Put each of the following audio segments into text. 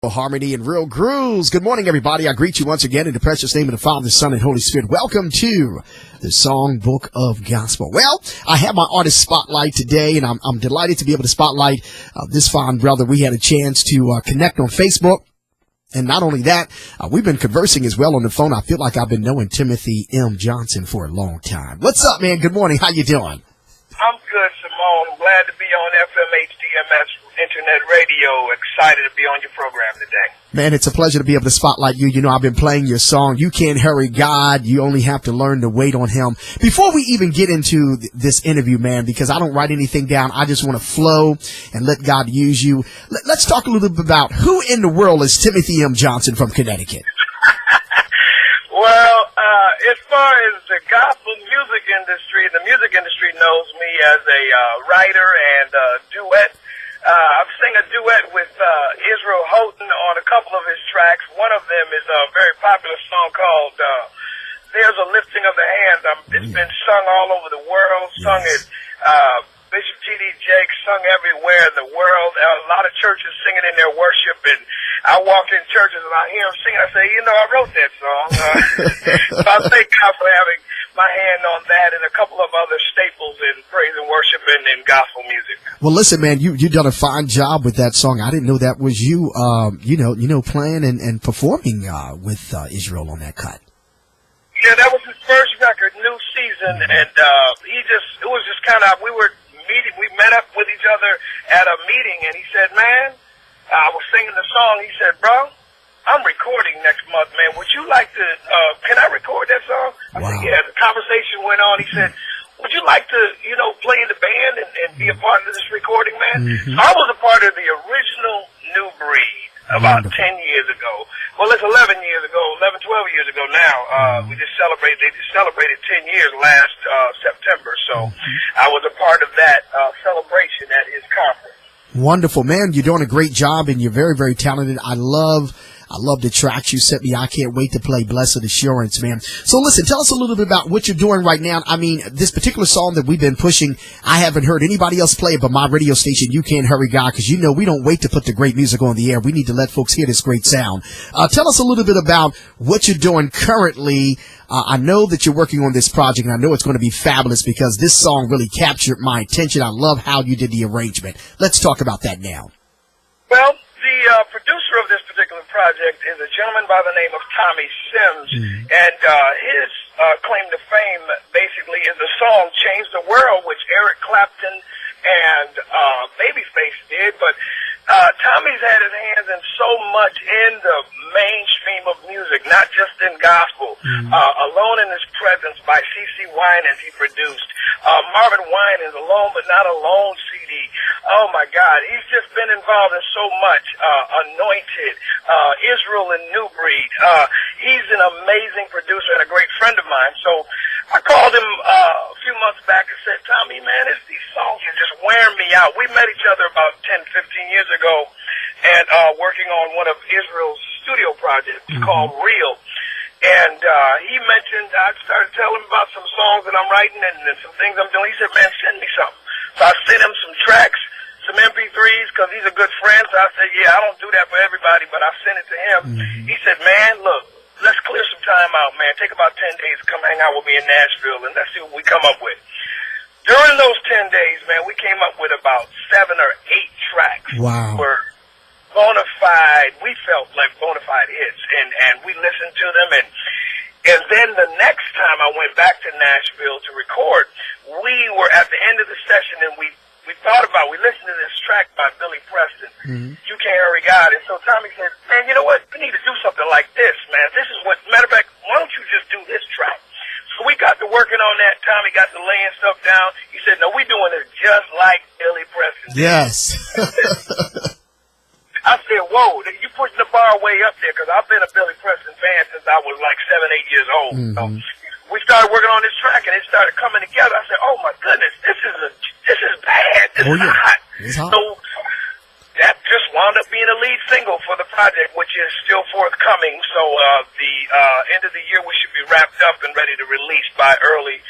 Harmony and real grooves. Good morning, everybody. I greet you once again in the precious name of the Father, Son, and Holy Spirit. Welcome to the Songbook of Gospel. Well, I have my artist spotlight today, and I'm delighted to be able to spotlight this fine brother. We had a chance to connect on Facebook. And not only that, we've been conversing as well on the phone. I feel like I've been knowing Timothy M. Johnson for a long time. What's up, man? Good morning. How you doing? I'm good, Simone. I'm glad to be on FMHDMS Internet Radio. Excited to be on your program today. Man, it's a pleasure to be able to spotlight you. You know, I've been playing your song, You Can't Hurry God. You only have to learn to wait on Him. Before we even get into this interview, man, because I don't write anything down, I just want to flow and let God use you. Let's talk a little bit about who in the world is Timothy M. Johnson from Connecticut? Well, as far as the gospel music industry, the music industry knows me as a writer and duet. I've sing a duet with Israel Houghton on a couple of his tracks. One of them is a very popular song called There's a Lifting of the Hands. It's been sung all over the world, sung at Bishop T.D. Jakes, sung everywhere in the world. A lot of churches sing it in their worship, and I walk in churches and I hear them singing. I say, you know, I wrote that song. So I thank God for having my hand on that and a couple of other staples in praise and worship and in gospel music. Well, listen, man, you done a fine job with that song. I didn't know that was you, playing and performing with Israel on that cut. Yeah, that was his first record, New Season, and it was just kind of, we met up with each other at a meeting, and he said, man, I was singing the song. He said, bro, I'm recording next month, man. Would you like to, can I record that song? I said, yeah. The conversation went on. He said, would you like to, play in the band and be a part of this recording, man? So I was a part of the original New Breed about 10 years ago. Well, it's 11 years ago, 12 years ago now. They just celebrated 10 years last September. So I was a part of that celebration at his conference. Wonderful, man. You're doing a great job, and you're very, very talented. I love the tracks you sent me. I can't wait to play Blessed Assurance, man. So listen, tell us a little bit about what you're doing right now. I mean, this particular song that we've been pushing, I haven't heard anybody else play it but my radio station, You Can't Hurry God, because we don't wait to put the great music on the air. We need to let folks hear this great sound. Tell us a little bit about what you're doing currently. I know that you're working on this project, and I know it's going to be fabulous because this song really captured my attention. I love how you did the arrangement. Let's talk about that now. Well, the producer of this particular project is a gentleman by the name of Tommy Sims, and his claim to fame basically is the song Change the World, which Eric Clapton and Babyface did, but Tommy's had his hands in so much in the mainstream of music, not just in gospel. Alone in His Presence by C.C. Winans he produced. Marvin Winans, Alone But Not Alone CD. Oh my God, he's just been involved in so much. Anointed, Israel and New Breed. He's an amazing producer and a great friend of mine. So I called him a few months back and said, Tommy, man, these songs are just wearing me out. We met each other about 10, 15 years ago and working on one of Israel's studio projects called Real. And he mentioned, I started telling him about some songs that I'm writing and some things I'm doing. He said, man, send me something. So I sent him some tracks, some MP3s, because he's a good friend. So I said, yeah, I don't do that for everybody, but I sent it to him. He said, man, look, let's clear some time out, man. Take about 10 days to come hang out with me in Nashville, and let's see what we come up with. During those 10 days, man, we came up with about 7 or 8 tracks. Wow. Were bona fide, we felt like bona fide hits, and we listened to them, and then the next time I went back to Nashville to record, we were at the end of the session, and we listened to this track by Billy Preston, You Can't Hurry God, and so Tommy said, man, you know what, we need to do something like this, man. This is what, matter of fact, why don't you just do this track? So we got to working on that. Tommy got to laying stuff down. He said, no, we're doing it just like Billy Preston. Yes. I said, whoa, you pushing the bar way up there, because I've been a Billy Preston fan since I was like 7, 8 years old. So we started working on this track, and it started coming together. I said, oh my goodness, this is bad. This is hot. It's hot. So that just wound up being a lead single for the project, which is still forthcoming. So the end of the year, we should be wrapped up and ready to release by early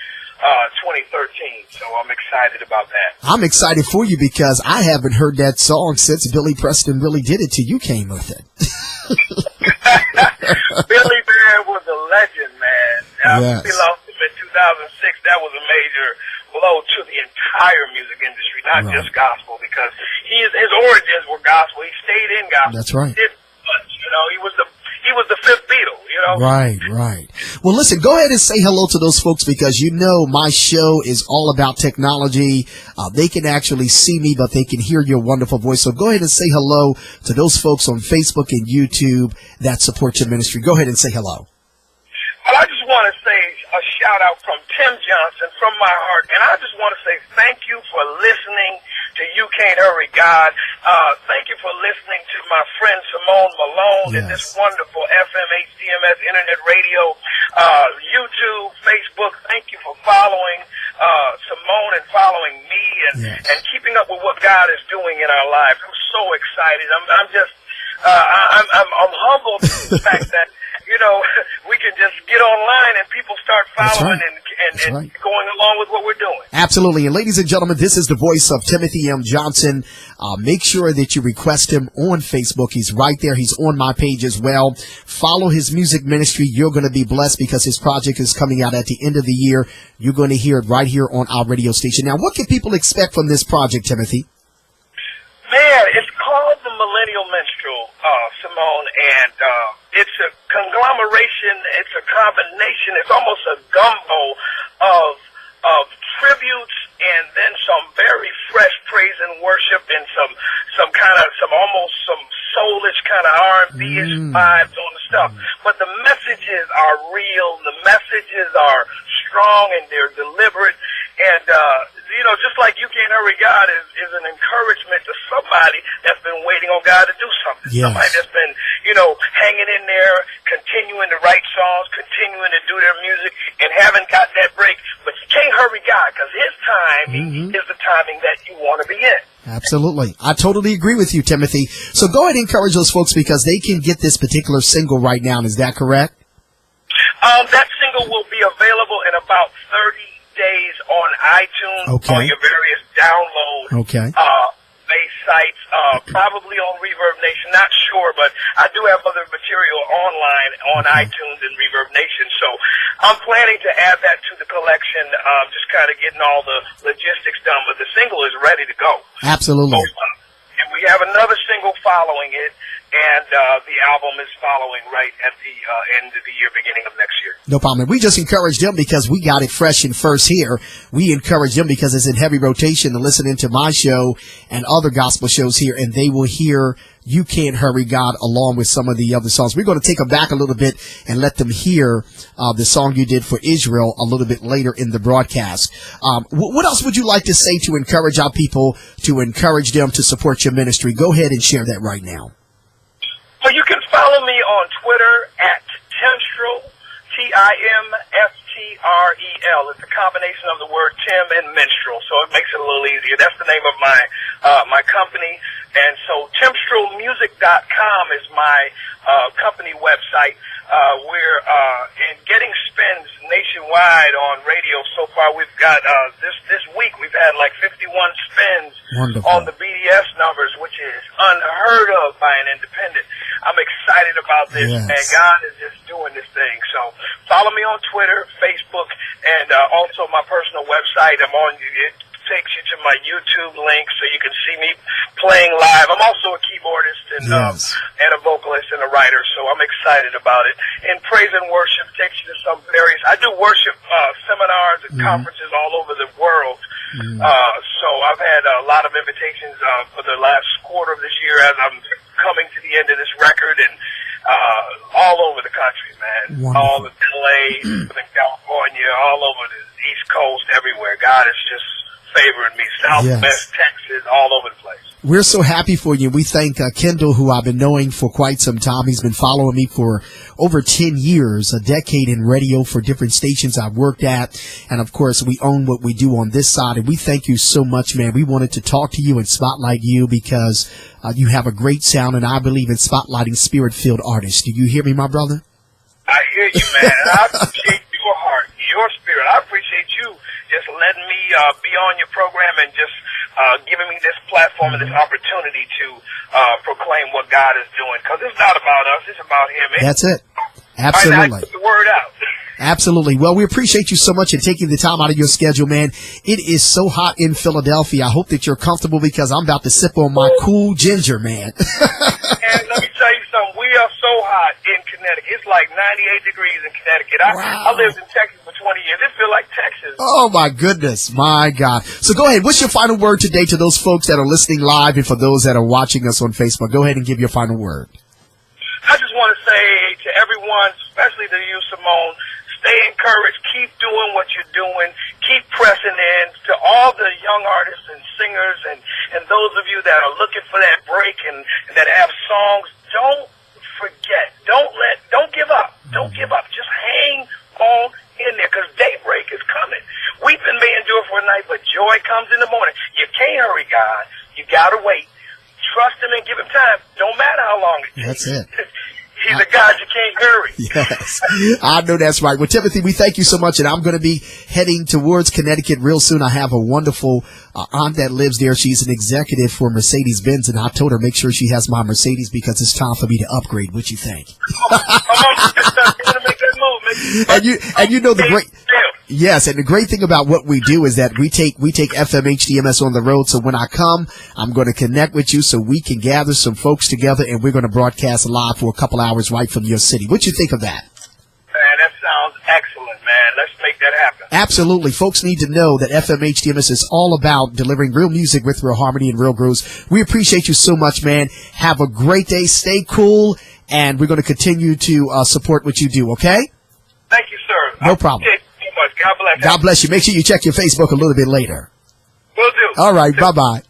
2013. So I'm excited about that. I'm excited for you because I haven't heard that song since Billy Preston really did it till you came with it. Billy Bear was a legend, man. Yes. We lost him in 2006. That was a major blow to the entire music industry, not Right. just gospel, because his origins were gospel. He stayed in gospel. That's right. He did much, he was the fifth Beatle, Right, right. Well, listen, go ahead and say hello to those folks, because my show is all about technology. They can actually see me, but they can hear your wonderful voice. So go ahead and say hello to those folks on Facebook and YouTube that support your ministry. Go ahead and say hello. Well, I just want to say a shout out from Tim Johnson from my heart, and I just want to say thank you for listening to You Can't Hurry God. Thank you for listening to my friend Simone Malone and this wonderful FM HDMS internet radio, YouTube, Facebook. Thank you for following Simone and following me and keeping up with what God is doing in our lives. I'm so excited. I'm humbled by the fact that we can just get online and people start following and going along with what we're doing. Absolutely. And ladies and gentlemen, this is the voice of Timothy M. Johnson. Make sure that you request him on Facebook. He's right there. He's on my page as well. Follow his music ministry. You're going to be blessed because his project is coming out at the end of the year. You're going to hear it right here on our radio station. Now, what can people expect from this project, Timothy? Man, it's called the Millennial Minstrel, Simone, and it's a conglomeration, it's a combination, it's almost a gumbo of tributes and then some very fresh praise and worship and some almost some soulish kind of R&B-ish vibes on the stuff. But the messages are real, the messages are strong and they're deliberate, and just like You Can't Hurry God is an encouragement to somebody that's been waiting on God to do something. Yes. Somebody that's been, hanging in there, continuing to write songs, continuing to do their music, and haven't got that break. But you can't hurry God, because his timing is the timing that you want to be in. Absolutely. I totally agree with you, Timothy. So go ahead and encourage those folks because they can get this particular single right now. Is that correct? That single will be available in about 30 days on iTunes, on your various download base sites, probably on Reverb Nation, not sure, but I do have other material online on iTunes and Reverb Nation, so I'm planning to add that to the collection, just kind of getting all the logistics done, but the single is ready to go. Absolutely. And we have another single following it, and the album is following right at the end of the year, beginning of next year. No problem. And we just encourage them because we got it fresh and first here. We encourage them because it's in heavy rotation to listen into my show and other gospel shows here, and they will hear You Can't Hurry God along with some of the other songs. We're going to take them back a little bit and let them hear the song you did for Israel a little bit later in the broadcast. What else would you like to say to encourage our people, to encourage them to support your ministry? Go ahead and share that right now. So you can follow me on Twitter at Timstrel, Timftrel. It's a combination of the word Tim and minstrel, so it makes it a little easier. That's the name of my company. And so Timstrelmusic.com is my company website. We're getting spins nationwide on radio so far. We've got this week we've had like 51 spins on the BDS numbers, which is unheard of by an independent. I'm excited about this, and God is just doing this thing. So follow me on Twitter, Facebook, and also my personal website. It takes you to my YouTube link so you can see me playing live. I'm also a keyboardist and a vocalist and a writer, so I'm excited about it. And praise and worship takes you to some various. I do worship seminars and conferences all over the world. So I've had a lot of invitations for the last quarter of this year as I'm coming to the end of this record, and all over the country, man. Wonderful. All in LA, in California, all over the East Coast, everywhere. God is just favoring me. Southwest Texas, all over the place. We're so happy for you. We thank Kendall, who I've been knowing for quite some time. He's been following me for over 10 years, a decade in radio for different stations I've worked at. And, of course, we own what we do on this side. And we thank you so much, man. We wanted to talk to you and spotlight you because you have a great sound, and I believe in spotlighting spirit-filled artists. Do you hear me, my brother? I hear you, man. I appreciate your heart, your spirit. I appreciate you just letting me be on your program and just giving me this platform and this opportunity to proclaim what God is doing. Because it's not about us; it's about Him. That's it. Absolutely. All right, now, get the word out. Absolutely. Well, we appreciate you so much and taking the time out of your schedule, man. It is so hot in Philadelphia. I hope that you're comfortable because I'm about to sip on my cool ginger, man. And let me tell you something. We are so hot in Connecticut. It's like 98 degrees in Connecticut. I lived in Texas for 20 years. It feels like Texas. Oh, my goodness. My God. So go ahead. What's your final word today to those folks that are listening live and for those that are watching us on Facebook? Go ahead and give your final word. I just want to say to everyone, especially to you, Simone, stay encouraged. Keep doing what you're doing. Keep pressing in. To all the young artists and singers and those of you that are looking for that break and that have songs, don't forget. Don't give up. Don't give up. Just hang on in there because daybreak is coming. Weeping may endure for a night, but joy comes in the morning. You can't hurry God. You got to wait. Trust Him and give Him time. Don't matter how long it takes. That's it. He's a God you can't hurry. Yes, I know that's right. Well, Timothy, we thank you so much, and I'm going to be heading towards Connecticut real soon. I have a wonderful aunt that lives there. She's an executive for Mercedes-Benz, and I told her make sure she has my Mercedes because it's time for me to upgrade. What you think? Come on, make that move. And you know the great. Yes, and the great thing about what we do is that we take FM HDMS on the road. So when I come, I'm going to connect with you so we can gather some folks together and we're going to broadcast live for a couple hours right from your city. What you think of that? Man, that sounds excellent, man. Let's make that happen. Absolutely. Folks need to know that FM HDMS is all about delivering real music with real harmony and real grooves. We appreciate you so much, man. Have a great day. Stay cool. And we're going to continue to support what you do, okay? Thank you, sir. No problem. God bless you. God bless you. Make sure you check your Facebook a little bit later. Will do. All right. Bye-bye.